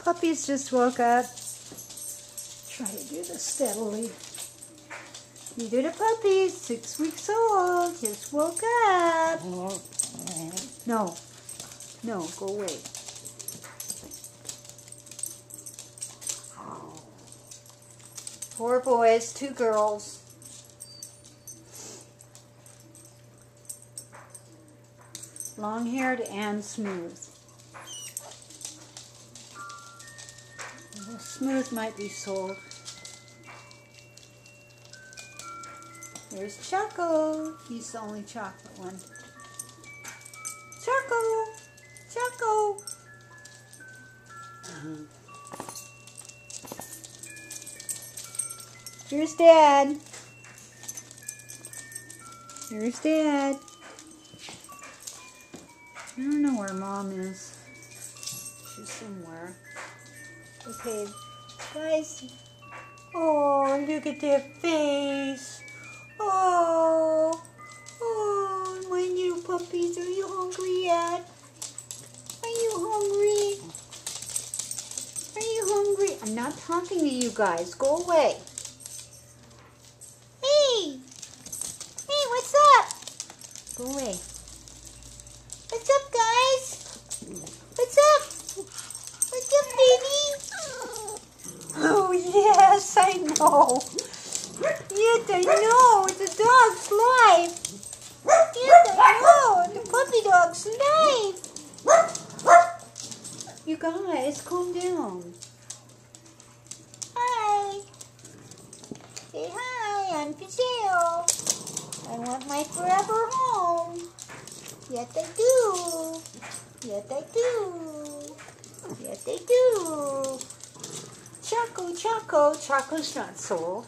Puppies just woke up. Try to do this steadily. These are the puppies, 6 weeks old, just woke up. No, no, go away. Four boys, 2 girls. Long-haired and smooth. The smooth might be sold. There's Choco. He's the only chocolate one. Choco! Choco! Here's Dad. Here's Dad. I don't know where Mom is. She's somewhere. Okay, guys. Oh, look at their face. Oh, oh, my little puppies. Are you hungry yet? Are you hungry? Are you hungry? I'm not talking to you guys. Go away. Hey! Hey, what's up? Go away. What's up, guys? What's up? What's up, baby? Oh, yes, I know. Yes, I know. It's a dog's life. Yes, I know. The puppy dog's life. You guys, calm down. Hi. Say hi. I'm Giselle. I want my forever home. Yes, I do. Yes, I do. Yes, I do. Choco, Choco. Choco's not sold.